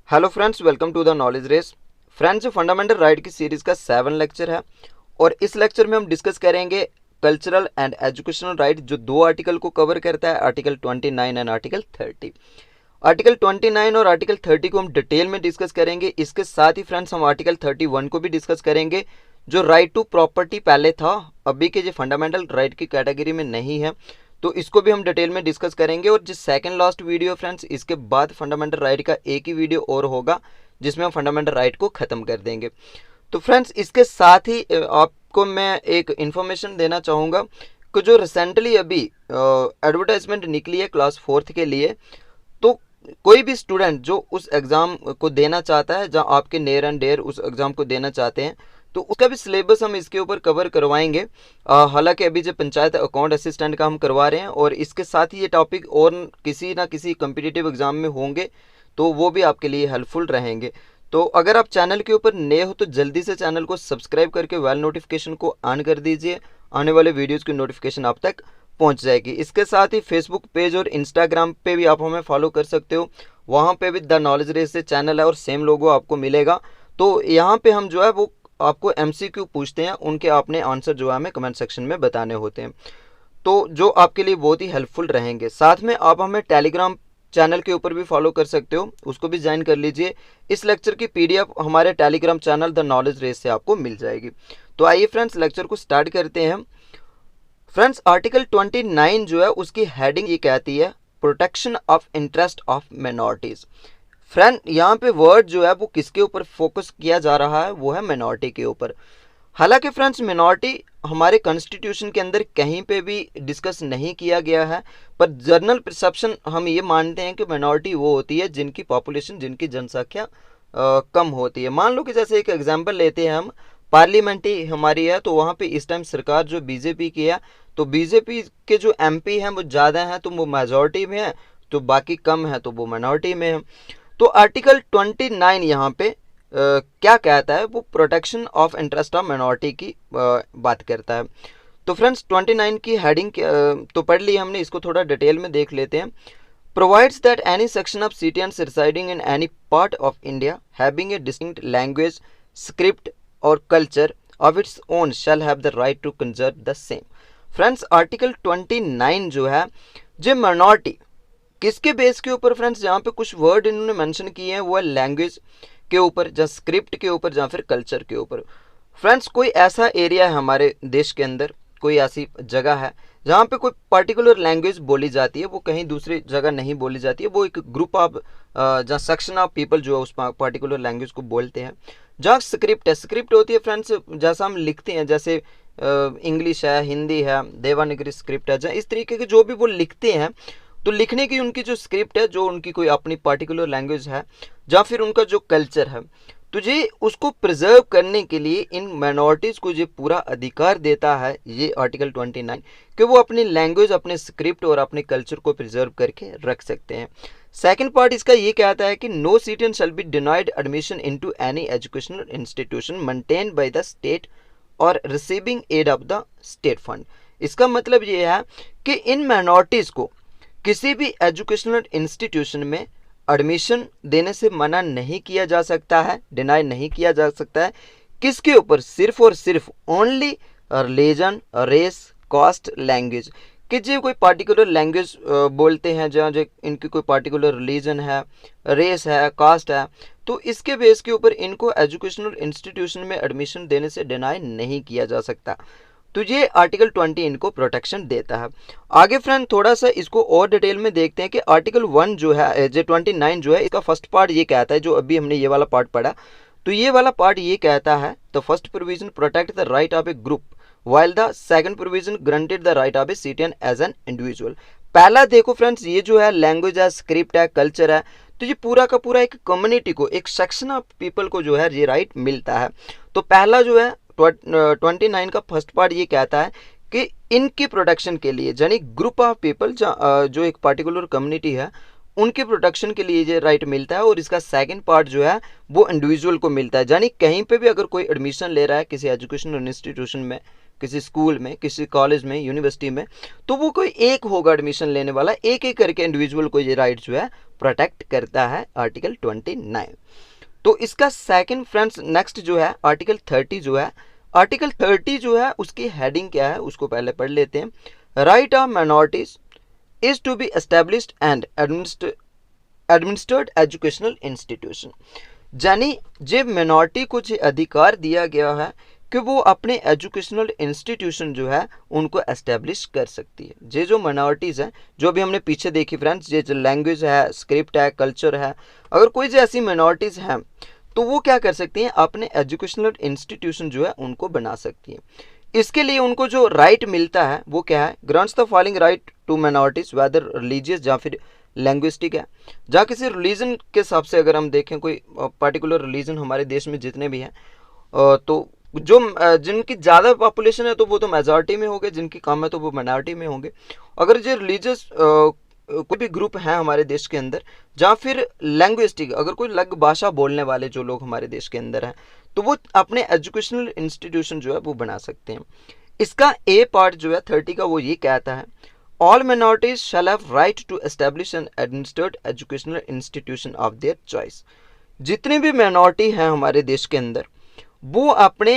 Hello friends, welcome to the knowledge race. Friends, fundamental right की series का 7 lecture है और इस लेक्चर में हम डिस्कस करेंगे कल्चरल एंड एजुकेशनल राइट, जो दो आर्टिकल को कवर करता है, आर्टिकल 29 एंड आर्टिकल 30। आर्टिकल 29 और आर्टिकल 30 को हम डिटेल में डिस्कस करेंगे। इसके साथ ही फ्रेंड्स हम आर्टिकल 31 को भी डिस्कस करेंगे, जो राइट टू प्रॉपर्टी पहले था, अभी के जो फंडामेंटल राइट की कैटेगरी में नहीं है, तो इसको भी हम डिटेल में डिस्कस करेंगे। और जो सेकंड लास्ट वीडियो फ्रेंड्स, इसके बाद फंडामेंटल राइट का एक ही वीडियो और होगा जिसमें हम फंडामेंटल राइट को ख़त्म कर देंगे। तो फ्रेंड्स, इसके साथ ही आपको मैं एक इन्फॉर्मेशन देना चाहूँगा कि जो रिसेंटली अभी एडवर्टाइजमेंट निकली है क्लास 4th के लिए, तो कोई भी स्टूडेंट जो उस एग्ज़ाम को देना चाहता है, जहां आपके नियर एंड डियर उस एग्ज़ाम को देना चाहते हैं, तो उसका भी सिलेबस हम इसके ऊपर कवर करवाएंगे। हालांकि अभी जो पंचायत अकाउंट असिस्टेंट का हम करवा रहे हैं, और इसके साथ ही ये टॉपिक और किसी ना किसी कम्पिटिटिव एग्ज़ाम में होंगे, तो वो भी आपके लिए हेल्पफुल रहेंगे। तो अगर आप चैनल के ऊपर नए हो तो जल्दी से चैनल को सब्सक्राइब करके वेल नोटिफिकेशन को ऑन कर दीजिए, आने वाले वीडियोज़ की नोटिफिकेशन आप तक पहुंच जाएगी। इसके साथ ही फेसबुक पेज और इंस्टाग्राम पे भी आप हमें फॉलो कर सकते हो, वहाँ पे भी द नॉलेज रेस से चैनल है और सेम लोगो आपको मिलेगा। तो यहाँ पे हम जो है वो आपको MCQ पूछते हैं, उनके आपने आंसर जो है हमें कमेंट सेक्शन में बताने होते हैं, तो जो आपके लिए बहुत ही हेल्पफुल रहेंगे। साथ में आप हमें टेलीग्राम चैनल के ऊपर भी फॉलो कर सकते हो, उसको भी ज्वाइन कर लीजिए। इस लेक्चर की PDF हमारे Telegram channel the knowledge race से आपको मिल जाएगी। तो आइए फ्रेंड्स, लेक्चर को स्टार्ट करते हैं। फ्रेंड्स, आर्टिकल 29 जो है उसकी हेडिंग ये कहती है protection of interest of minorities. Friend, यहाँ पे वर्ड जो है वो किसके ऊपर फोकस किया जा रहा है, वो है माइनॉरिटी के ऊपर। हालांकि फ्रेंड्स, मिनॉरिटी हमारे कॉन्स्टिट्यूशन के अंदर कहीं पे भी डिस्कस नहीं किया गया है, पर जनरल परसेप्शन हम ये मानते हैं कि मिनॉरिटी वो होती है जिनकी पॉपुलेशन, जिनकी जनसंख्या कम होती है। मान लो कि जैसे एक एग्जांपल लेते हैं हम, पार्लियामेंट ही हमारी है, तो वहाँ पे इस टाइम सरकार जो बीजेपी की है, तो बीजेपी के जो MP हैं वो ज़्यादा हैं तो वो मेजॉरिटी में है, तो बाकी कम है तो वो माइनॉरिटी में है। तो आर्टिकल 29 यहाँ पे क्या कहता है, वो protection of interest of minority की बात करता है। तो फ्रेंड्स, 29 की हेडिंग तो पढ़ ली हमने, इसको थोड़ा डिटेल में देख लेते हैं। Provides that any section of citizens residing in any part of India having a distinct language, script और culture of its own shall have the right to conserve the same. Friends, article 29 जो है, जो minority किसके base के ऊपर, friends यहाँ पे कुछ वर्ड इन्होंने मेंशन किए हैं, वो है लैंग्वेज के ऊपर, या स्क्रिप्ट के ऊपर, या फिर कल्चर के ऊपर। फ्रेंड्स, कोई ऐसा एरिया है हमारे देश के अंदर, कोई ऐसी जगह है जहाँ पे कोई पर्टिकुलर लैंग्वेज बोली जाती है, वो कहीं दूसरी जगह नहीं बोली जाती है, वो एक ग्रुप ऑफ जहाँ सेक्शन ऑफ पीपल जो है उस पर्टिकुलर लैंग्वेज को बोलते हैं। जहाँ स्क्रिप्ट है, स्क्रिप्ट होती है फ्रेंड्स जैसा हम लिखते हैं, जैसे इंग्लिश है, हिंदी है, देवनागरी स्क्रिप्ट है, जहाँ इस तरीके के जो भी वो लिखते हैं, तो लिखने की उनकी जो स्क्रिप्ट है, जो उनकी कोई अपनी पर्टिकुलर लैंग्वेज है, या फिर उनका जो कल्चर है, तो ये उसको प्रिजर्व करने के लिए इन माइनॉरिटीज़ को ये पूरा अधिकार देता है ये आर्टिकल 29, कि वो अपनी लैंग्वेज, अपने स्क्रिप्ट और अपने कल्चर को प्रिजर्व करके रख सकते हैं। सेकंड पार्ट इसका ये कहता है कि no citizen shall be denied admission into any educational institution maintained by the state और receiving aid of the state fund. इसका मतलब ये है कि इन माइनॉरिटीज़ को किसी भी एजुकेशनल इंस्टीट्यूशन में एडमिशन देने से मना नहीं किया जा सकता है, डिनाई नहीं किया जा सकता है। किसके ऊपर? सिर्फ और सिर्फ only religion, race, caste, language, कि जो कोई पार्टिकुलर लैंग्वेज बोलते हैं, जहाँ जो इनकी कोई पार्टिकुलर रिलीजन है, रेस है, कास्ट है, तो इसके बेस के ऊपर इनको एजुकेशनल इंस्टीट्यूशन में एडमिशन देने से डिनाई नहीं किया जा सकता। तो ये आर्टिकल 20 इनको प्रोटेक्शन देता है। आगे फ्रेंड थोड़ा सा इसको और डिटेल में देखते हैं कि आर्टिकल 1 जो है, जो 29 जो है, इसका फर्स्ट पार्ट ये कहता है, जो अभी हमने ये वाला पार्ट पढ़ा, तो ये वाला पार्ट ये कहता है the first provision protect the right of a group while the second provision granted the right of a citizen as an individual. पहला देखो फ्रेंड्स, ये जो है लैंग्वेज है, स्क्रिप्ट है, कल्चर है, तो ये पूरा का पूरा एक कम्युनिटी को, एक सेक्शन ऑफ पीपल को जो है ये राइट मिलता है। तो पहला जो है 29 का फर्स्ट पार्ट ये कहता है कि इनकी प्रोटेक्शन के लिए, यानी ग्रुप ऑफ पीपल जो एक पर्टिकुलर कम्युनिटी है, उनके प्रोटेक्शन के लिए ये राइट मिलता है। और इसका सेकंड पार्ट जो है वो इंडिविजुअल को मिलता है, यानी कहीं पे भी अगर कोई एडमिशन ले रहा है किसी एजुकेशनल इंस्टीट्यूशन में, किसी स्कूल में, किसी कॉलेज में, यूनिवर्सिटी में, तो वो कोई एक होगा एडमिशन लेने वाला, एक एक करके इंडिविजुअल को ये राइट जो है प्रोटेक्ट करता है आर्टिकल 29। तो इसका सेकंड फ्रेंड्स नेक्स्ट जो है आर्टिकल 30 जो है, आर्टिकल 30 जो है उसकी हेडिंग क्या है उसको पहले पढ़ लेते हैं। Right of minorities is to be established and administered educational institution, यानी जब मिनॉरिटी को जो अधिकार दिया गया है कि वो अपने एजुकेशनल इंस्टीट्यूशन जो है उनको एस्टेब्लिश कर सकती है। ये जो माइनॉरिटीज़ हैं जो अभी हमने पीछे देखी फ्रेंड्स, ये जो लैंग्वेज है, स्क्रिप्ट है, कल्चर है, अगर कोई जो ऐसी माइनॉरिटीज़ हैं तो वो क्या कर सकती हैं, अपने एजुकेशनल इंस्टीट्यूशन जो है उनको बना सकती हैं। इसके लिए उनको जो राइट मिलता है वो क्या है, grants the following right to minorities whether religious या फिर लैंग्विस्टिक है, जहाँ किसी रिलीजन के हिसाब से अगर हम देखें कोई पर्टिकुलर रिलीजन हमारे देश में जितने भी हैं तो जो जिनकी ज़्यादा पॉपुलेशन है तो वो तो मेजॉरिटी में होंगे, जिनकी कम है तो वो माइनॉरिटी में होंगे। अगर जो रिलीजियस कोई भी ग्रुप है हमारे देश के अंदर, या फिर लैंग्विस्टिक, अगर कोई अलग भाषा बोलने वाले जो लोग हमारे देश के अंदर हैं तो वो अपने एजुकेशनल इंस्टीट्यूशन जो है वो बना सकते हैं। इसका ए पार्ट जो है 30 का वो ये कहता है, all minorities shall have right to establish and administered educational institution of their choice. जितने भी माइनॉरिटी हैं हमारे देश के अंदर वो अपने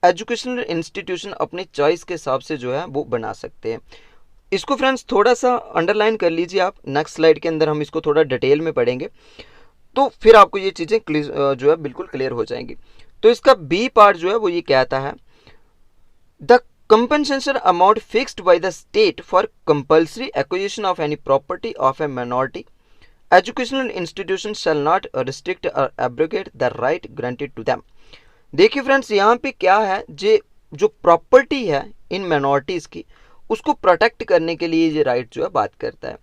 एजुकेशनल इंस्टीट्यूशन अपनी चॉइस के हिसाब से जो है वो बना सकते हैं। इसको फ्रेंड्स थोड़ा सा अंडरलाइन कर लीजिए आप, नेक्स्ट स्लाइड के अंदर हम इसको थोड़ा डिटेल में पढ़ेंगे तो फिर आपको ये चीज़ें जो है बिल्कुल क्लियर हो जाएंगी। तो इसका बी पार्ट जो है वो ये कहता है, the compensation amount fixed by the state for compulsory acquisition of any property of a minority educational institution shall not restrict or abrogate the right granted to them। देखिए फ्रेंड्स यहाँ पे क्या है, जो प्रॉपर्टी है इन माइनॉरिटीज़ की उसको protect करने के लिए ये राइट जो है बात करता है।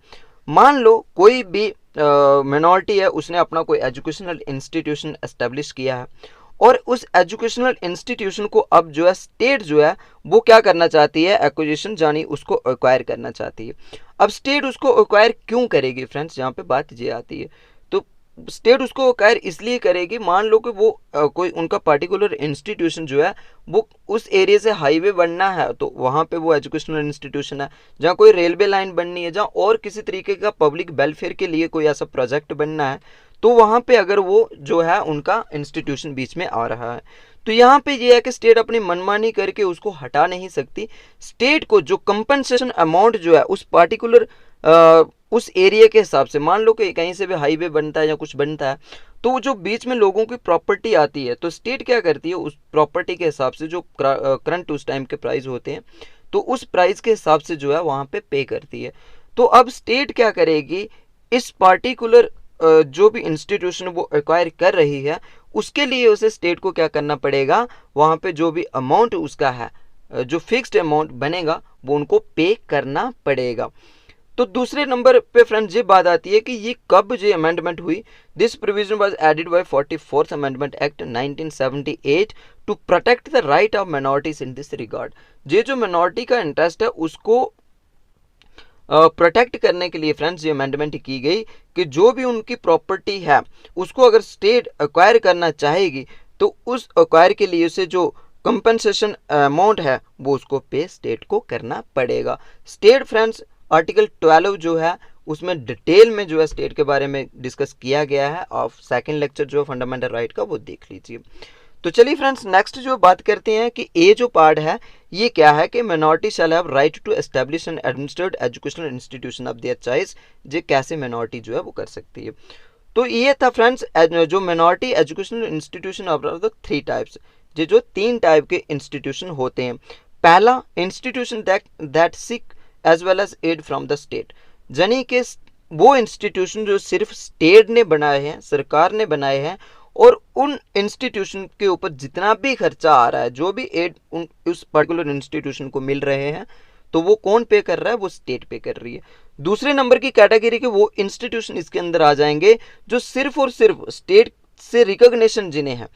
मान लो कोई भी माइनॉरिटी है, उसने अपना कोई एजुकेशनल इंस्टीट्यूशन एस्टेब्लिश किया है और उस एजुकेशनल इंस्टीट्यूशन को अब जो है स्टेट जो है वो क्या करना चाहती है, एक्विजिशन यानी उसको एक्वायर करना चाहती है। अब स्टेट उसको एक्वायर क्यों करेगी फ्रेंड्स, यहाँ पे बात ये आती है। तो स्टेट उसको एक्वायर इसलिए करेगी, मान लो कि वो कोई उनका पर्टिकुलर इंस्टीट्यूशन जो है वो उस एरिया से हाईवे बनना है तो वहाँ पे वो एजुकेशनल इंस्टीट्यूशन है, जहाँ कोई रेलवे लाइन बननी है, जहाँ और किसी तरीके का पब्लिक वेलफेयर के लिए कोई ऐसा प्रोजेक्ट बनना है तो वहाँ पे अगर वो जो है उनका इंस्टीट्यूशन बीच में आ रहा है तो यहाँ पे ये है कि स्टेट अपनी मनमानी करके उसको हटा नहीं सकती। स्टेट को जो कंपनसेशन अमाउंट जो है उस पार्टिकुलर उस एरिया के हिसाब से, मान लो कि कहीं से भी हाईवे बनता है या कुछ बनता है तो जो बीच में लोगों की प्रॉपर्टी आती है तो स्टेट क्या करती है, उस प्रॉपर्टी के हिसाब से जो करंट उस टाइम के प्राइस होते हैं तो उस प्राइस के हिसाब से जो है वहाँ पे पे करती है। तो अब स्टेट क्या करेगी, इस पार्टिकुलर जो भी इंस्टीट्यूशन वो एक्वायर कर रही है उसके लिए उसे स्टेट को क्या करना पड़ेगा, वहाँ पे जो भी अमाउंट उसका है, जो फिक्स्ड अमाउंट बनेगा वो उनको पे करना पड़ेगा। तो दूसरे नंबर पे फ्रेंड्स ये बात आती है कि ये कब जो अमेंडमेंट हुई, this provision was added by 44th amendment act 1978 to protect the right of minorities in this regard. ये जो माइनॉरिटी का इंटरेस्ट है उसको प्रोटेक्ट करने के लिए फ्रेंड्स ये अमेंडमेंट की गई कि जो भी उनकी प्रॉपर्टी है उसको अगर स्टेट एक्वायर करना चाहेगी तो उस एक्वायर के लिए उसे जो कंपनसेशन अमाउंट है वो उसको पे स्टेट को करना पड़ेगा। स्टेट फ्रेंड्स आर्टिकल 12 जो है उसमें डिटेल में जो है स्टेट के बारे में डिस्कस किया गया है, ऑफ सेकेंड लेक्चर जो फंडामेंटल राइट का वो देख लीजिए। तो चलिए फ्रेंड्स नेक्स्ट जो बात करते हैं कि ए जो पार्ट है ये क्या है कि minority shall have right to establish and administered educational institution of their choice, जे कैसे माइनॉरिटी जो है वो कर सकती है। तो ये था फ्रेंड्स जो minority educational institution of the 3 types, ये जो 3 टाइप के इंस्टीट्यूशन होते हैं। पहला institution that seek as well as aid from the state, यानी कि वो इंस्टीट्यूशन जो सिर्फ स्टेट ने बनाए हैं, सरकार ने बनाए हैं और उन इंस्टीट्यूशन के ऊपर जितना भी खर्चा आ रहा है, जो भी एड उस पर्टिकुलर इंस्टीट्यूशन को मिल रहे हैं तो वो कौन पे कर रहा है, वो स्टेट पे कर रही है। दूसरे नंबर की कैटेगरी के वो इंस्टीट्यूशन इसके अंदर आ जाएंगे जो सिर्फ और सिर्फ स्टेट से रिकॉग्निशन जिन्हें है,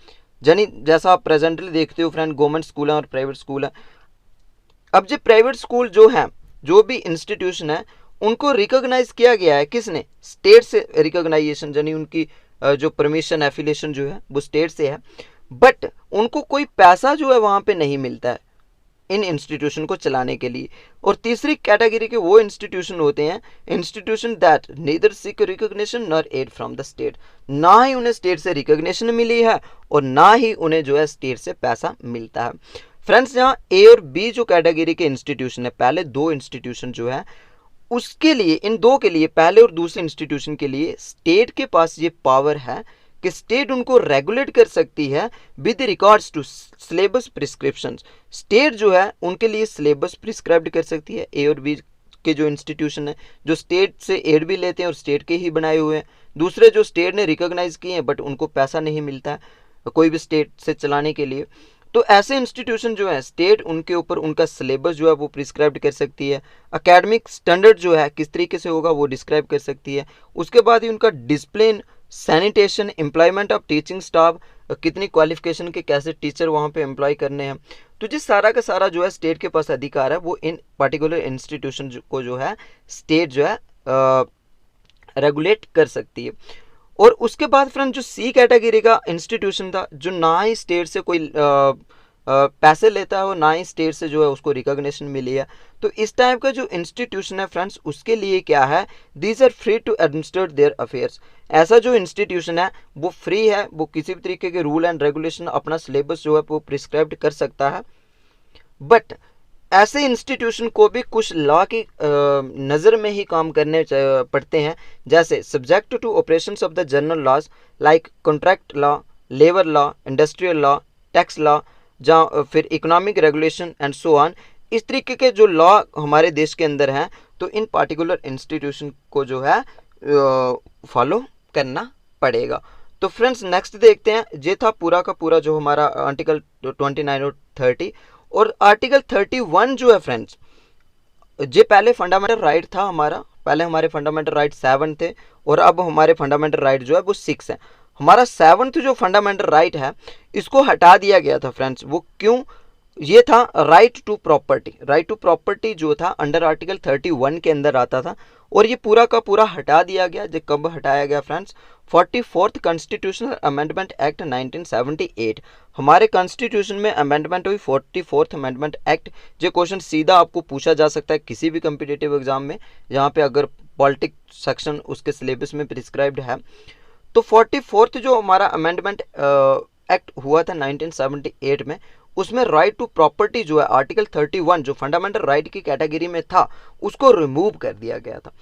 यानी जैसा आप प्रेजेंटली देखते हो फ्रेंड गवर्नमेंट स्कूल है और प्राइवेट स्कूल है। अब जो प्राइवेट स्कूल जो है, जो भी इंस्टीट्यूशन है उनको रिकॉग्नाइज किया गया है किसने, स्टेट से रिकॉग्नाइजेशन, यानी उनकी जो परमिशन एफिलिएशन जो है वो स्टेट से है, बट उनको कोई पैसा जो है वहाँ पे नहीं मिलता है। इन इंस्टीट्यूशन को चलाने के लिए। और तीसरी कैटेगरी के वो इंस्टीट्यूशन होते हैं, institution that neither seek recognition nor aid from the state, ना ही उन्हें स्टेट से रिकॉग्निशन मिली है और ना ही उन्हें जो है स्टेट से पैसा मिलता है। फ्रेंड्स, यहाँ ए और बी जो कैटेगरी के इंस्टीट्यूशन है, पहले दो इंस्टीट्यूशन जो है उसके लिए, इन दो के लिए, पहले और दूसरे इंस्टीट्यूशन के लिए स्टेट के पास ये पावर है कि स्टेट उनको रेगुलेट कर सकती है with regards to syllabus prescription. State जो है उनके लिए सिलेबस प्रिस्क्राइब कर सकती है। ए और बी के जो इंस्टीट्यूशन है जो स्टेट से एड भी लेते हैं और स्टेट के ही बनाए हुए हैं, दूसरे जो स्टेट ने रिकॉग्नाइज किए हैं बट उनको पैसा नहीं मिलता है कोई भी स्टेट से चलाने के लिए, तो ऐसे इंस्टीट्यूशन जो है स्टेट उनके ऊपर उनका सिलेबस जो है वो प्रिस्क्राइब कर सकती है। एकेडमिक स्टैंडर्ड जो है किस तरीके से होगा वो डिस्क्राइब कर सकती है। उसके बाद ही उनका discipline, sanitation, employment of teaching staff, कितनी क्वालिफिकेशन के कैसे टीचर वहाँ पे एम्प्लॉय करने हैं, तो जिस सारा का सारा जो है स्टेट के पास अधिकार है वो इन पर्टिकुलर इंस्टीट्यूशन को जो है स्टेट जो है रेगुलेट कर सकती है। और उसके बाद फ्रेंड जो सी कैटेगरी का इंस्टीट्यूशन था जो ना ही स्टेट से कोई पैसे लेता है और ना ही स्टेट से जो है उसको रिकॉग्निशन मिली है, तो इस टाइप का जो इंस्टीट्यूशन है फ्रेंड्स उसके लिए क्या है, these are free to administer their affairs. ऐसा जो इंस्टीट्यूशन है वो फ्री है, वो किसी भी तरीके के रूल एंड रेगुलेशन अपना सिलेबस जो है वो प्रिस्क्राइब कर सकता है। बट ऐसे इंस्टीट्यूशन को भी कुछ लॉ की नज़र में ही काम करने पड़ते हैं, जैसे subject to operations of the general laws like contract law, labour law, industrial law, tax law, जहाँ फिर economic regulation and so on. इस तरीके के जो लॉ हमारे देश के अंदर हैं तो इन पार्टिकुलर इंस्टीट्यूशन को जो है फॉलो करना पड़ेगा। तो फ्रेंड्स नेक्स्ट देखते हैं, ये था पूरा का पूरा जो हमारा आर्टिकल 29 और 30। और आर्टिकल 31 जो है फ्रेंड्स, ये पहले फंडामेंटल राइट था हमारा, पहले हमारे फंडामेंटल राइट 7 थे और अब हमारे फंडामेंटल राइट जो है वो 6 है। हमारा 7th जो फंडामेंटल राइट है इसको हटा दिया गया था फ्रेंड्स। वो क्यों? ये था right to property. Right to property जो था अंडर आर्टिकल 31 के अंदर आता था और ये पूरा का पूरा हटा दिया गया। जो कब हटाया गया friends? 44th constitutional amendment act 1978। हमारे कॉन्स्टिट्यूशन में अमेंडमेंट हुई 44th अमेंडमेंट एक्ट। जो क्वेश्चन सीधा आपको पूछा जा सकता है किसी भी कम्पिटिटिव एग्जाम में, जहाँ पे अगर पॉलिटिक्स सेक्शन उसके सिलेबस में प्रिस्क्राइब्ड है। तो 44th जो हमारा अमेंडमेंट एक्ट हुआ था 1978 में, उसमें राइट टू प्रॉपर्टी जो है आर्टिकल 31 जो फंडामेंटल राइट की कैटेगरी में था उसको रिमूव कर दिया गया था।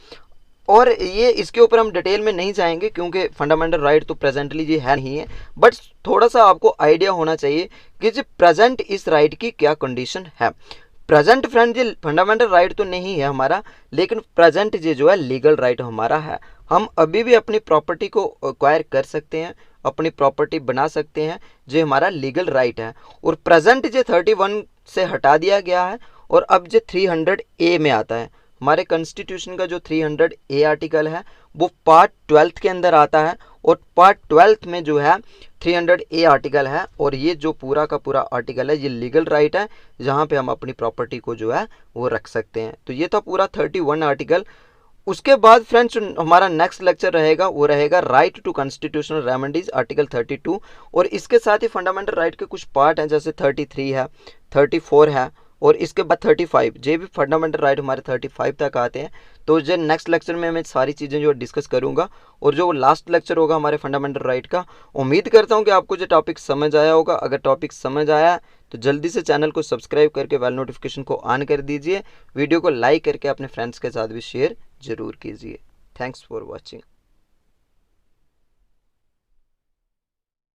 और ये इसके ऊपर हम डिटेल में नहीं जाएंगे क्योंकि फंडामेंटल राइट तो प्रेजेंटली ये है नहीं है, बट थोड़ा सा आपको आइडिया होना चाहिए कि जो प्रेजेंट इस राइट की क्या कंडीशन है। प्रेजेंट फ्रेंड ये फंडामेंटल राइट तो नहीं है हमारा, लेकिन प्रेजेंट ये जो है लीगल राइट हमारा है। हम अभी भी अपनी प्रॉपर्टी को एक्वायर कर सकते हैं, अपनी प्रॉपर्टी बना सकते हैं, जो हमारा लीगल राइट है। और प्रेजेंट जो 31 से हटा दिया गया है और अब जो 300A में आता है। हमारे कॉन्स्टिट्यूशन का जो 300A आर्टिकल है वो पार्ट 12 के अंदर आता है और पार्ट 12 में जो है 300A आर्टिकल है और ये जो पूरा का पूरा आर्टिकल है ये लीगल राइट है, जहाँ पे हम अपनी प्रॉपर्टी को जो है वो रख सकते हैं। तो ये था पूरा 31 आर्टिकल। उसके बाद फ्रेंड्स हमारा नेक्स्ट लेक्चर रहेगा वो रहेगा right to constitutional remedies article 32। और इसके साथ ही फंडामेंटल राइट के कुछ पार्ट हैं जैसे 33 है, 34 है और इसके बाद 35। जे भी फंडामेंटल राइट हमारे 35 तक आते हैं। तो जो नेक्स्ट लेक्चर में मैं सारी चीज़ें जो डिस्कस करूंगा और जो लास्ट लेक्चर होगा हमारे फंडामेंटल राइट का, उम्मीद करता हूं कि आपको जो टॉपिक समझ आया होगा। अगर टॉपिक समझ आया तो जल्दी से चैनल को सब्सक्राइब करके बेल नोटिफिकेशन को ऑन कर दीजिए। वीडियो को लाइक करके अपने फ्रेंड्स के साथ भी शेयर जरूर कीजिए। Thanks for watching.